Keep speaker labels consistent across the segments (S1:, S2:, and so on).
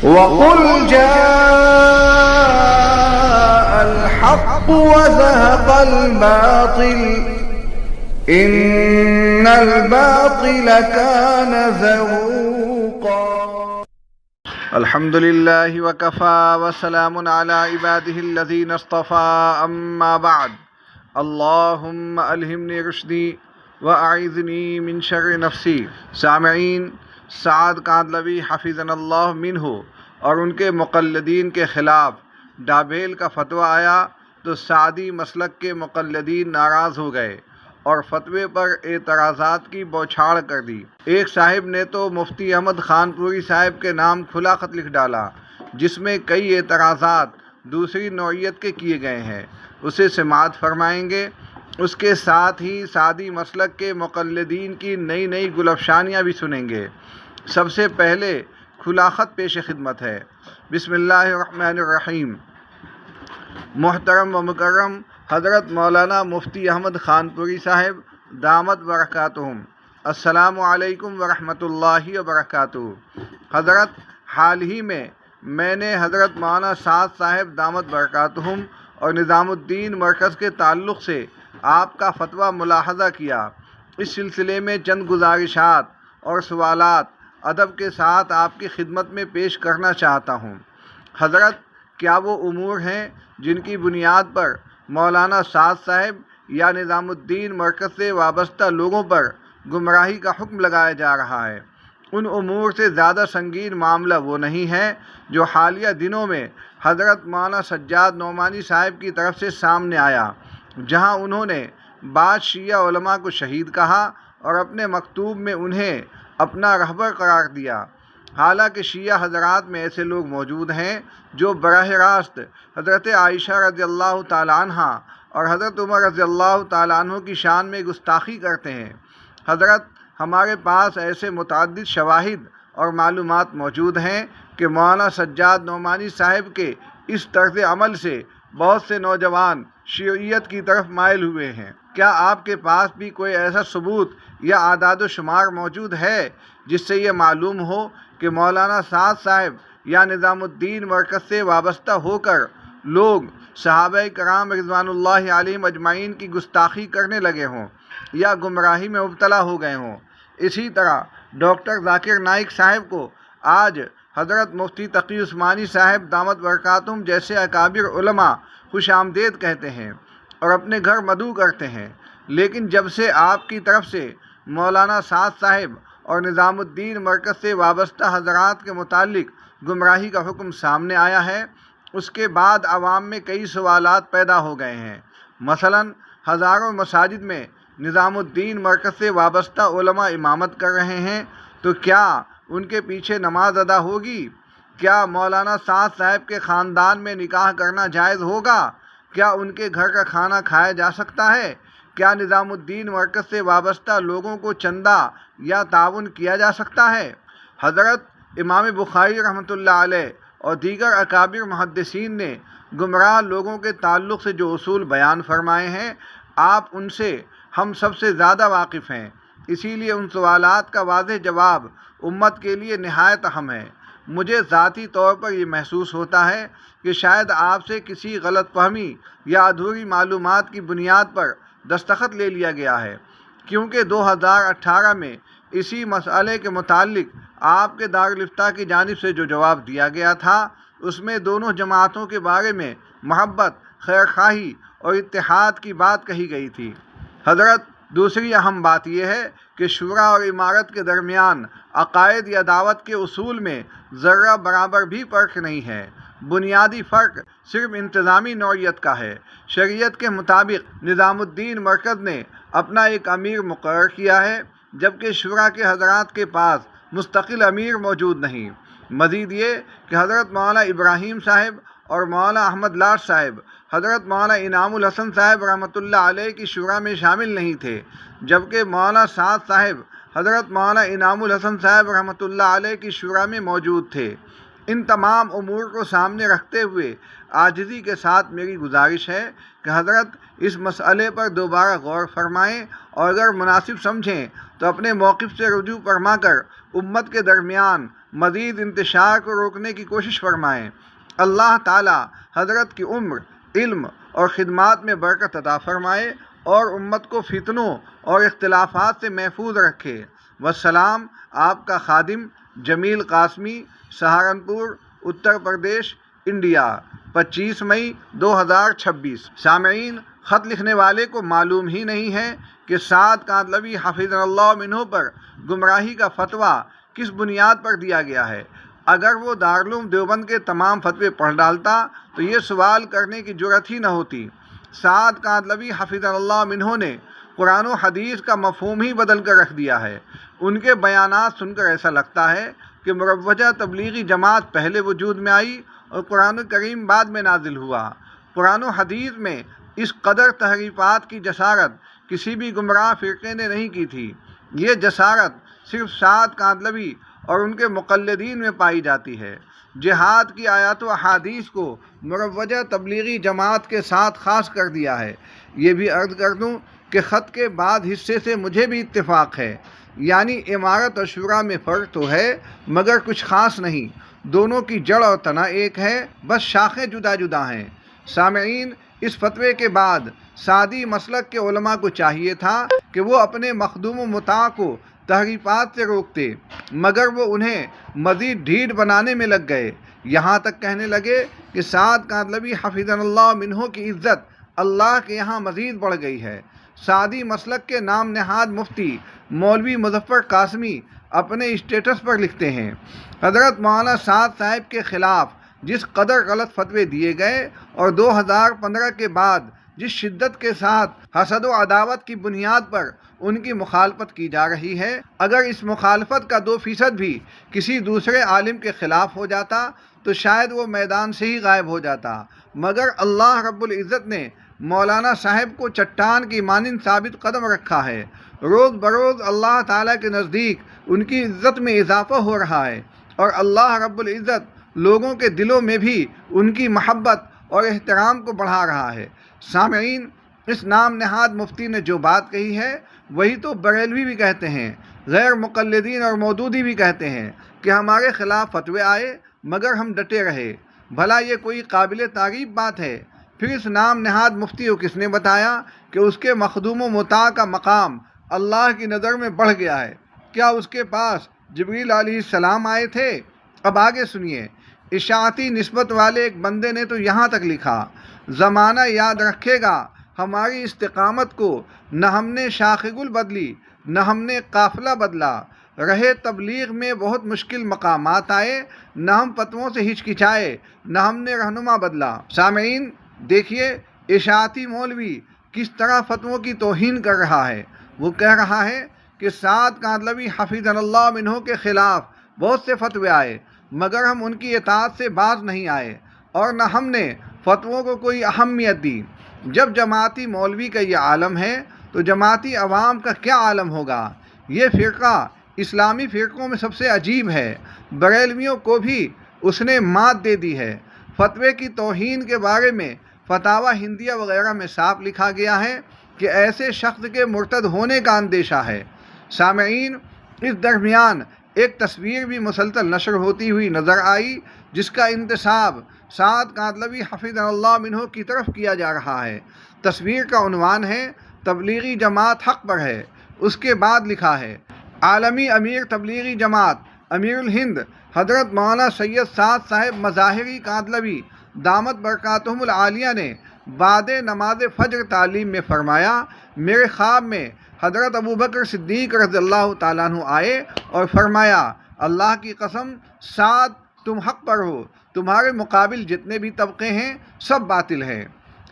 S1: وَقُلْ جَاءَ الْحَقُّ وَزَهَقَ الْبَاطِلُ إِنَّ الْبَاطِلَ كَانَ زَهُوقًا۔
S2: الحمد للہ وکفى وسلام علی عبادہ الذین اصطفى، اما بعد، اللہم الہمنی رشدی واعذنی من شر نفسی۔ سامعین، سعد کاندلوی حفظنا اللہ منہ اور ان کے مقلدین کے خلاف ڈابیل کا فتویٰ آیا تو سعدی مسلک کے مقلدین ناراض ہو گئے اور فتوے پر اعتراضات کی بوچھاڑ کر دی۔ ایک صاحب نے تو مفتی احمد خان پوری صاحب کے نام کھلا خط لکھ ڈالا جس میں کئی اعتراضات دوسری نوعیت کے کیے گئے ہیں، اسے سماعت فرمائیں گے۔ اس کے ساتھ ہی سعدی مسلک کے مقلدین کی نئی نئی گلفشانیاں بھی سنیں گے۔ سب سے پہلے کھلا خط پیش خدمت ہے۔ بسم اللہ الرحمن الرحیم۔ محترم و مکرم حضرت مولانا مفتی احمد خان پوری صاحب دامت برکاتہم، السلام علیکم ورحمۃ اللہ وبرکاتہ۔ حضرت، حال ہی میں نے حضرت مولانا سعد صاحب دامت برکاتہم اور نظام الدین مرکز کے تعلق سے آپ کا فتویٰ ملاحظہ کیا۔ اس سلسلے میں چند گزارشات اور سوالات ادب کے ساتھ آپ کی خدمت میں پیش کرنا چاہتا ہوں۔ حضرت، کیا وہ امور ہیں جن کی بنیاد پر مولانا سعد صاحب یا نظام الدین مرکز سے وابستہ لوگوں پر گمراہی کا حکم لگایا جا رہا ہے؟ ان امور سے زیادہ سنگین معاملہ وہ نہیں ہے جو حالیہ دنوں میں حضرت مولانا سجاد نعمانی صاحب کی طرف سے سامنے آیا، جہاں انہوں نے بعض شیعہ علماء کو شہید کہا اور اپنے مکتوب میں انہیں اپنا رہبر قرار دیا۔ حالانکہ شیعہ حضرات میں ایسے لوگ موجود ہیں جو براہ راست حضرت عائشہ رضی اللہ تعالیٰ عنہ اور حضرت عمر رضی اللہ تعالیٰ عنہ کی شان میں گستاخی کرتے ہیں۔ حضرت، ہمارے پاس ایسے متعدد شواہد اور معلومات موجود ہیں کہ مولانا سجاد نعمانی صاحب کے اس طرز عمل سے بہت سے نوجوان شیعیت کی طرف مائل ہوئے ہیں۔ کیا آپ کے پاس بھی کوئی ایسا ثبوت یا اعداد و شمار موجود ہے جس سے یہ معلوم ہو کہ مولانا سعد صاحب یا نظام الدین مرکز سے وابستہ ہو کر لوگ صحابہ کرام رضوان اللہ علیہم اجمعین کی گستاخی کرنے لگے ہوں یا گمراہی میں مبتلا ہو گئے ہوں؟ اسی طرح ڈاکٹر ذاکر نائک صاحب کو آج حضرت مفتی تقی عثمانی صاحب دامت برکاتہم جیسے اکابر علماء خوش آمدید کہتے ہیں اور اپنے گھر مدعو کرتے ہیں، لیکن جب سے آپ کی طرف سے مولانا سعد صاحب اور نظام الدین مرکز سے وابستہ حضرات کے متعلق گمراہی کا حکم سامنے آیا ہے، اس کے بعد عوام میں کئی سوالات پیدا ہو گئے ہیں۔ مثلاً ہزاروں مساجد میں نظام الدین مرکز سے وابستہ علماء امامت کر رہے ہیں، تو کیا ان کے پیچھے نماز ادا ہوگی؟ کیا مولانا سعد صاحب کے خاندان میں نکاح کرنا جائز ہوگا؟ کیا ان کے گھر کا کھانا کھایا جا سکتا ہے؟ کیا نظام الدین مرکز سے وابستہ لوگوں کو چندہ یا تعاون کیا جا سکتا ہے؟ حضرت، امام بخاری رحمۃ اللہ علیہ اور دیگر اکابر محدثین نے گمراہ لوگوں کے تعلق سے جو اصول بیان فرمائے ہیں، آپ ان سے ہم سب سے زیادہ واقف ہیں، اسی لیے ان سوالات کا واضح جواب امت کے لیے نہایت اہم ہے۔ مجھے ذاتی طور پر یہ محسوس ہوتا ہے کہ شاید آپ سے کسی غلط فہمی یا ادھوری معلومات کی بنیاد پر دستخط لے لیا گیا ہے، کیونکہ 2018 میں اسی مسئلے کے متعلق آپ کے دارالفتاء کی جانب سے جو جواب دیا گیا تھا، اس میں دونوں جماعتوں کے بارے میں محبت، خیرخواہی اور اتحاد کی بات کہی گئی تھی۔ حضرت، دوسری اہم بات یہ ہے کہ شورا اور امارت کے درمیان عقائد یا دعوت کے اصول میں ذرہ برابر بھی فرق نہیں ہے۔ بنیادی فرق صرف انتظامی نوعیت کا ہے۔ شریعت کے مطابق نظام الدین مرکز نے اپنا ایک امیر مقرر کیا ہے، جبکہ شورا کے حضرات کے پاس مستقل امیر موجود نہیں۔ مزید یہ کہ حضرت مولانا ابراہیم صاحب اور مولانا احمد لاٹ صاحب حضرت مولانا انعام الحسن صاحب رحمۃ اللہ علیہ کی شورا میں شامل نہیں تھے، جبکہ مولانا سعد صاحب حضرت مولانا انعام الحسن صاحب رحمۃ اللہ علیہ کی شورا میں موجود تھے۔ ان تمام امور کو سامنے رکھتے ہوئے عاجزی کے ساتھ میری گزارش ہے کہ حضرت اس مسئلے پر دوبارہ غور فرمائیں اور اگر مناسب سمجھیں تو اپنے موقف سے رجوع فرما کر امت کے درمیان مزید انتشار کو روکنے کی کوشش فرمائیں۔ اللہ تعالی حضرت کی عمر، علم اور خدمات میں برکت عطا فرمائے اور امت کو فتنوں اور اختلافات سے محفوظ رکھے۔ والسلام، آپ کا خادم جمیل قاسمی، سہارنپور، اتر پردیش، انڈیا، 25 مئی 2026۔ سامعین، خط لکھنے والے کو معلوم ہی نہیں ہے کہ سعد کاندلوی حفظہ اللہ عنہ پر گمراہی کا فتویٰ کس بنیاد پر دیا گیا ہے۔ اگر وہ دارالعلوم دیوبند کے تمام فتوے پڑھ ڈالتا تو یہ سوال کرنے کی جرأت ہی نہ ہوتی۔ سعد کاندلوی حفظہ اللہ عنہ نے قرآن و حدیث کا مفہوم ہی بدل کر رکھ دیا ہے۔ ان کے بیانات سن کر ایسا لگتا ہے کہ مروجہ تبلیغی جماعت پہلے وجود میں آئی اور قرآن کریم بعد میں نازل ہوا۔ قرآن و حدیث میں اس قدر تحریفات کی جسارت کسی بھی گمراہ فرقے نے نہیں کی تھی۔ یہ جسارت صرف سعد کاندلوی اور ان کے مقلدین میں پائی جاتی ہے۔ جہاد کی آیات و احادیث کو مروجہ تبلیغی جماعت کے ساتھ خاص کر دیا ہے۔ یہ بھی عرض کر دوں کہ خط کے بعد حصے سے مجھے بھی اتفاق ہے، یعنی امارت اور شورا میں فرق تو ہے مگر کچھ خاص نہیں، دونوں کی جڑ اور تنا ایک ہے، بس شاخیں جدا جدا ہیں۔ سامعین، اس فتوے کے بعد سعدی مسلک کے علماء کو چاہیے تھا کہ وہ اپنے مخدوم و مطاع کو تحریفات سے روکتے، مگر وہ انہیں مزید ڈھیٹ بنانے میں لگ گئے، یہاں تک کہنے لگے کہ سعد کاندلوی حفظہ اللہ عنہ کی عزت اللہ کے یہاں مزید بڑھ گئی ہے۔ سعدی مسلک کے نام نہاد مفتی مولوی مظفر قاسمی اپنے اسٹیٹس پر لکھتے ہیں، حضرت مولانا سعد صاحب کے خلاف جس قدر غلط فتوے دیے گئے اور 2015 کے بعد جس شدت کے ساتھ حسد و عداوت کی بنیاد پر ان کی مخالفت کی جا رہی ہے، اگر اس مخالفت کا 2% بھی کسی دوسرے عالم کے خلاف ہو جاتا تو شاید وہ میدان سے ہی غائب ہو جاتا، مگر اللہ رب العزت نے مولانا صاحب کو چٹان کی مانند ثابت قدم رکھا ہے۔ روز بروز اللہ تعالیٰ کے نزدیک ان کی عزت میں اضافہ ہو رہا ہے اور اللہ رب العزت لوگوں کے دلوں میں بھی ان کی محبت اور احترام کو بڑھا رہا ہے۔ سامعین، اس نام نہاد مفتی نے جو بات کہی ہے وہی تو بریلوی بھی کہتے ہیں، غیر مقلدین اور مودودی بھی کہتے ہیں کہ ہمارے خلاف فتوے آئے مگر ہم ڈٹے رہے۔ بھلا یہ کوئی قابل تعریف بات ہے؟ پھر اس نام نہاد مفتی کو کس نے بتایا کہ اس کے مخدوم و مطاع کا مقام اللہ کی نظر میں بڑھ گیا ہے؟ کیا اس کے پاس جبریل علیہ السلام آئے تھے؟ اب آگے سنیے۔ اشاعتی نسبت والے ایک بندے نے تو یہاں تک لکھا، زمانہ یاد رکھے گا ہماری استقامت کو نہ ہم نے شاخ گل بدلی نہ ہم نے قافلہ بدلا، رہے تبلیغ میں بہت مشکل مقامات آئے، نہ ہم فتووں سے ہچکچائے نہ ہم نے رہنما بدلا۔ سامعین، دیکھیے اشاعتی مولوی کس طرح فتووں کی توہین کر رہا ہے۔ وہ کہہ رہا ہے کہ سعد کاندلوی حفظہ اللہ عنہ کے خلاف بہت سے فتوے آئے مگر ہم ان کی اطاعت سے باز نہیں آئے اور نہ ہم نے فتووں کو کوئی اہمیت دی۔ جب جماعتی مولوی کا یہ عالم ہے تو جماعتی عوام کا کیا عالم ہوگا؟ یہ فرقہ اسلامی فرقوں میں سب سے عجیب ہے، بریلویوں کو بھی اس نے مات دے دی ہے۔ فتوے کی توہین کے بارے میں فتاوی ہندیہ وغیرہ میں صاف لکھا گیا ہے کہ ایسے شخص کے مرتد ہونے کا اندیشہ ہے۔ سامعین، اس درمیان ایک تصویر بھی مسلسل نشر ہوتی ہوئی نظر آئی جس کا انتساب سعد کاندلوی حفظہ اللہ عنہ کی طرف کیا جا رہا ہے۔ تصویر کا عنوان ہے تبلیغی جماعت حق پر ہے۔ اس کے بعد لکھا ہے، عالمی امیر تبلیغی جماعت امیر الہند حضرت مولانا سید سعد صاحب مظاہری کاندلوی دامت برکاتہم العالیہ نے بعد نماز فجر تعلیم میں فرمایا، میرے خواب میں حضرت ابوبکر صدیق رضی اللہ تعالیٰ عنہ آئے اور فرمایا، اللہ کی قسم سعد تم حق پر ہو، تمہارے مقابل جتنے بھی طبقے ہیں سب باطل ہیں۔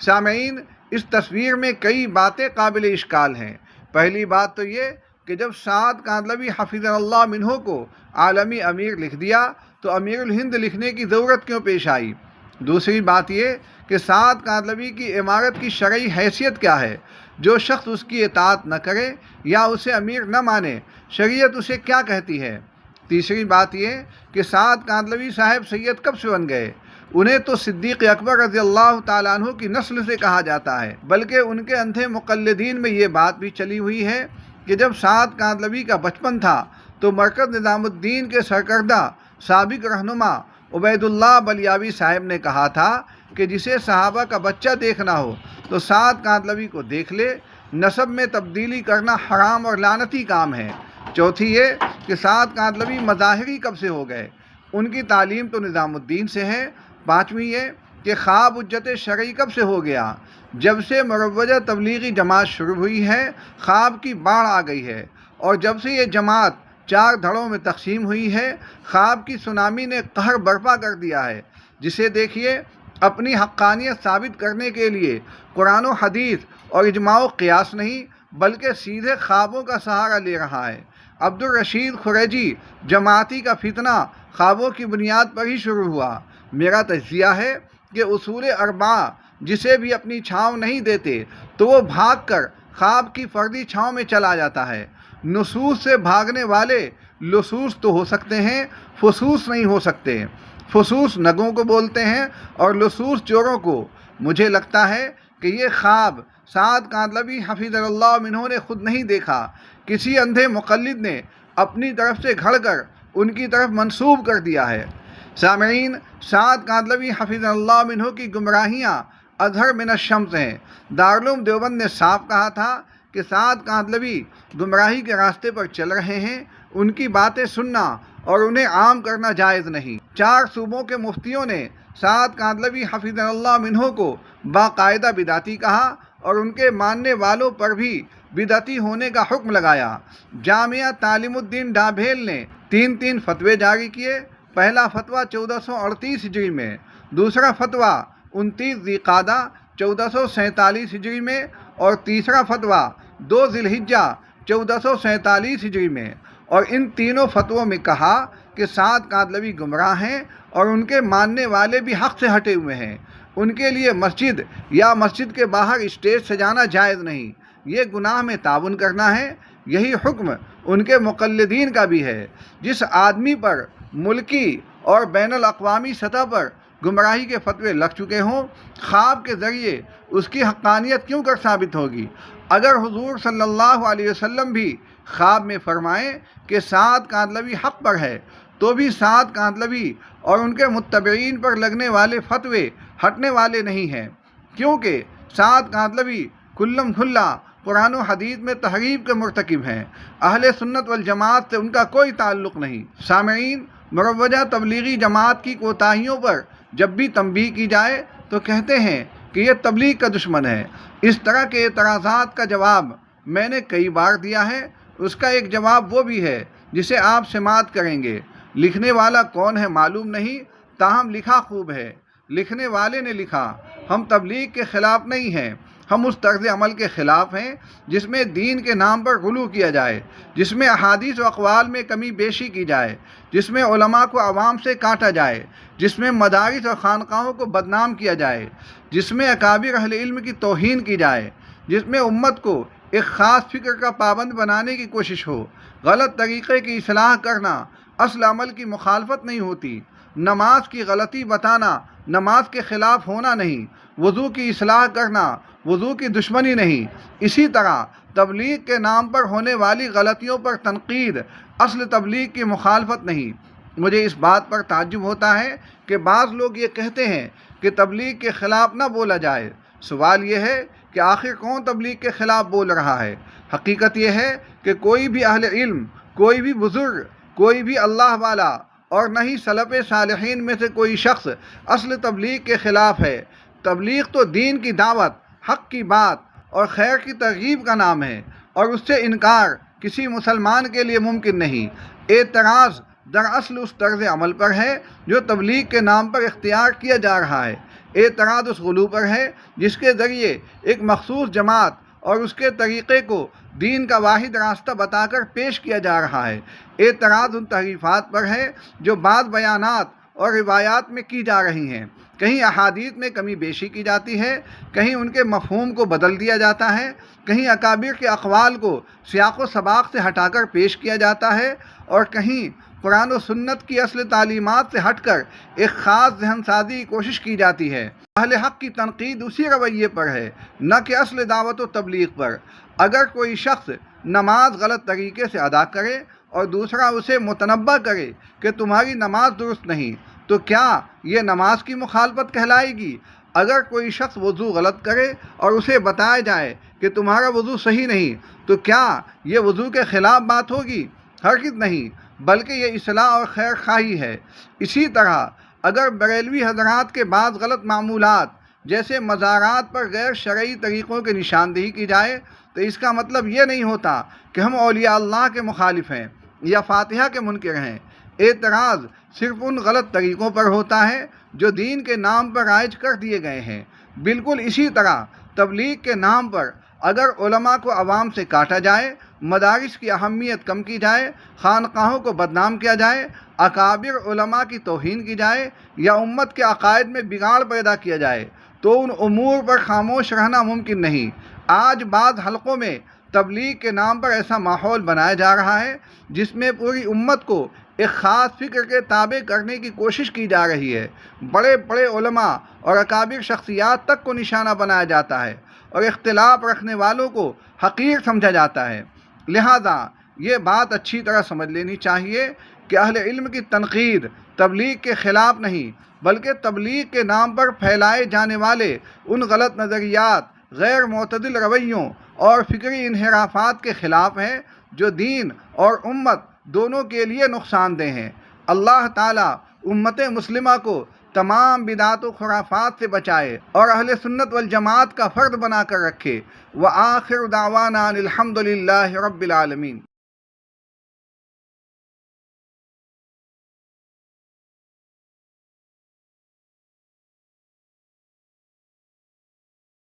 S2: سامعین، اس تصویر میں کئی باتیں قابل اشکال ہیں۔ پہلی بات تو یہ کہ جب سعد کاندلوی حفظہ اللہ عنہ کو عالمی امیر لکھ دیا تو امیر الہند لکھنے کی ضرورت کیوں پیش آئی؟ دوسری بات یہ کہ سعد کاندلوی کی امارت کی شرعی حیثیت کیا ہے؟ جو شخص اس کی اطاعت نہ کرے یا اسے امیر نہ مانے، شریعت اسے کیا کہتی ہے؟ تیسری بات یہ کہ سعد کاندھلوی صاحب سید کب سے بن گئے؟ انہیں تو صدیق اکبر رضی اللہ تعالیٰ عنہ کی نسل سے کہا جاتا ہے، بلکہ ان کے اندھے مقلدین میں یہ بات بھی چلی ہوئی ہے کہ جب سعد کاندھلوی کا بچپن تھا تو مرکز نظام الدین کے سرکردہ سابق رہنما عبید اللہ بلیاوی صاحب نے کہا تھا کہ جسے صحابہ کا بچہ دیکھنا ہو تو سعد کاندھلوی کو دیکھ لے، نسب میں تبدیلی کرنا حرام اور لعنتی کام ہے۔ چوتھی یہ کہ سعد کاندھلوی مظاہری کب سے ہو گئے؟ ان کی تعلیم تو نظام الدین سے ہے۔ پانچویں یہ کہ خواب حجت شرعی کب سے ہو گیا؟ جب سے مروجہ تبلیغی جماعت شروع ہوئی ہے خواب کی باڑھ آ گئی ہے، اور جب سے یہ جماعت 4 دھڑوں میں تقسیم ہوئی ہے خواب کی سونامی نے قہر برپا کر دیا ہے، جسے دیکھیے اپنی حقانیت ثابت کرنے کے لیے قرآن و حدیث اور اجماع و قیاس نہیں بلکہ سیدھے خوابوں کا سہارا لے رہا ہے۔ عبدالرشید خریجی جماعتی کا فتنہ خوابوں کی بنیاد پر ہی شروع ہوا۔ میرا تجزیہ ہے کہ اصول اربعہ جسے بھی اپنی چھاؤں نہیں دیتے تو وہ بھاگ کر خواب کی فردی چھاؤں میں چلا جاتا ہے۔ نصوص سے بھاگنے والے لصوص تو ہو سکتے ہیں، فصوص نہیں ہو سکتے۔ فصوص نگوں کو بولتے ہیں اور لصوص چوروں کو۔ مجھے لگتا ہے کہ یہ خواب سعد کاندھلوی حفظہ اللہ عنہ نے خود نہیں دیکھا، کسی اندھے مقلد نے اپنی طرف سے گھڑ کر ان کی طرف منسوب کر دیا ہے۔ سامعین، سعد کاندھلوی حفظہ اللہ عنہ کی گمراہیاں اظہر من الشمس ہیں۔ دارالعلوم دیوبند نے صاف کہا تھا کہ سعد کاندھلوی گمراہی کے راستے پر چل رہے ہیں، ان کی باتیں سننا اور انہیں عام کرنا جائز نہیں۔ 4 صوبوں کے مفتیوں نے سعد کاندھلوی حفظہ اللہ عنہ کو باقاعدہ بدعتی کہا اور ان کے ماننے والوں پر بھی بدعتی ہونے کا حکم لگایا۔ جامعہ تعلیم الدین ڈابھیل نے 3 فتوے جاری کیے۔ پہلا فتویٰ 1438 ہجری میں، دوسرا فتویٰ 29 ذی قعدہ 1447 ہجری میں، اور تیسرا فتویٰ 2 ذی الحجہ 1447 ہجری میں۔ اور ان تینوں فتووں میں کہا کہ سعد کاندھلوی گمراہ ہیں اور ان کے ماننے والے بھی حق سے ہٹے ہوئے ہیں۔ ان کے لیے مسجد یا مسجد کے باہر اسٹیج سجانا جائز نہیں، یہ گناہ میں تعاون کرنا ہے۔ یہی حکم ان کے مقلدین کا بھی ہے۔ جس آدمی پر ملکی اور بین الاقوامی سطح پر گمراہی کے فتوے لگ چکے ہوں، خواب کے ذریعے اس کی حقانیت کیوں کر ثابت ہوگی؟ اگر حضور صلی اللہ علیہ وسلم بھی خواب میں فرمائیں کہ سعد کاندھلوی حق پر ہے تو بھی سعد کاندھلوی اور ان کے متبعین پر لگنے والے فتوے ہٹنے والے نہیں ہیں، کیونکہ سعد کاندھلوی کلم کھلا قرآن و حدیث میں تحریف کے مرتکب ہیں۔ اہل سنت والجماعت سے ان کا کوئی تعلق نہیں۔ سامعین، مروجہ تبلیغی جماعت کی کوتاہیوں پر جب بھی تنبیہ کی جائے تو کہتے ہیں کہ یہ تبلیغ کا دشمن ہے۔ اس طرح کے اعتراضات کا جواب میں نے کئی بار دیا ہے۔ اس کا ایک جواب وہ بھی ہے جسے آپ سماعت کریں گے۔ لکھنے والا کون ہے معلوم نہیں، تاہم لکھا خوب ہے۔ لکھنے والے نے لکھا، ہم تبلیغ کے خلاف نہیں ہیں، ہم اس طرز عمل کے خلاف ہیں جس میں دین کے نام پر غلو کیا جائے، جس میں احادیث و اقوال میں کمی بیشی کی جائے، جس میں علماء کو عوام سے کاٹا جائے، جس میں مدارس اور خانقاہوں کو بدنام کیا جائے، جس میں اکابر اہل علم کی توہین کی جائے، جس میں امت کو ایک خاص فکر کا پابند بنانے کی کوشش ہو۔ غلط طریقے کی اصلاح کرنا اصل عمل کی مخالفت نہیں ہوتی۔ نماز کی غلطی بتانا نماز کے خلاف ہونا نہیں، وضو کی اصلاح کرنا وضو کی دشمنی نہیں۔ اسی طرح تبلیغ کے نام پر ہونے والی غلطیوں پر تنقید اصل تبلیغ کی مخالفت نہیں۔ مجھے اس بات پر تعجب ہوتا ہے کہ بعض لوگ یہ کہتے ہیں کہ تبلیغ کے خلاف نہ بولا جائے۔ سوال یہ ہے کہ آخر کون تبلیغ کے خلاف بول رہا ہے؟ حقیقت یہ ہے کہ کوئی بھی اہل علم، کوئی بھی بزرگ، کوئی بھی اللہ والا اور نہ ہی سلف صالحین میں سے کوئی شخص اصل تبلیغ کے خلاف ہے۔ تبلیغ تو دین کی دعوت، حق کی بات اور خیر کی ترغیب کا نام ہے، اور اس سے انکار کسی مسلمان کے لیے ممکن نہیں۔ اعتراض دراصل اس طرز عمل پر ہے جو تبلیغ کے نام پر اختیار کیا جا رہا ہے۔ اعتراض اس غلو پر ہے جس کے ذریعے ایک مخصوص جماعت اور اس کے طریقے کو دین کا واحد راستہ بتا کر پیش کیا جا رہا ہے۔ اعتراض ان تحریفات پر ہے جو بعض بیانات اور روایات میں کی جا رہی ہیں۔ کہیں احادیث میں کمی بیشی کی جاتی ہے، کہیں ان کے مفہوم کو بدل دیا جاتا ہے، کہیں اکابر کے اقوال کو سیاق و سباق سے ہٹا کر پیش کیا جاتا ہے، اور کہیں قرآن و سنت کی اصل تعلیمات سے ہٹ کر ایک خاص ذہن سازی کی کوشش کی جاتی ہے۔ اہل حق کی تنقید اسی رویے پر ہے، نہ کہ اصل دعوت و تبلیغ پر۔ اگر کوئی شخص نماز غلط طریقے سے ادا کرے اور دوسرا اسے متنبہ کرے کہ تمہاری نماز درست نہیں، تو کیا یہ نماز کی مخالفت کہلائے گی؟ اگر کوئی شخص وضو غلط کرے اور اسے بتایا جائے کہ تمہارا وضو صحیح نہیں، تو کیا یہ وضو کے خلاف بات ہوگی؟ ہرگز نہیں، بلکہ یہ اصلاح اور خیر خواہی ہے۔ اسی طرح اگر بریلوی حضرات کے بعض غلط معمولات جیسے مزارات پر غیر شرعی طریقوں کی نشاندہی کی جائے، تو اس کا مطلب یہ نہیں ہوتا کہ ہم اولیاء اللہ کے مخالف ہیں یا فاتحہ کے منکر ہیں۔ اعتراض صرف ان غلط طریقوں پر ہوتا ہے جو دین کے نام پر رائج کر دیے گئے ہیں۔ بالکل اسی طرح تبلیغ کے نام پر اگر علماء کو عوام سے کاٹا جائے، مدارس کی اہمیت کم کی جائے، خانقاہوں کو بدنام کیا جائے، اکابر علماء کی توہین کی جائے، یا امت کے عقائد میں بگاڑ پیدا کیا جائے، تو ان امور پر خاموش رہنا ممکن نہیں۔ آج بعض حلقوں میں تبلیغ کے نام پر ایسا ماحول بنایا جا رہا ہے جس میں پوری امت کو ایک خاص فکر کے تابع کرنے کی کوشش کی جا رہی ہے۔ بڑے بڑے علماء اور اکابر شخصیات تک کو نشانہ بنایا جاتا ہے اور اختلاف رکھنے والوں کو حقیر سمجھا جاتا ہے۔ لہذا یہ بات اچھی طرح سمجھ لینی چاہیے کہ اہل علم کی تنقید تبلیغ کے خلاف نہیں، بلکہ تبلیغ کے نام پر پھیلائے جانے والے ان غلط نظریات، غیر معتدل رویوں اور فکری انحرافات کے خلاف ہے جو دین اور امت دونوں کے لیے نقصان دہ ہیں۔ اللہ تعالیٰ امت مسلمہ کو تمام بدعات و خرافات سے بچائے اور اہل سنت والجماعت کا فرد بنا کر رکھے۔ وآخر دعوانا الحمد للہ رب العالمین۔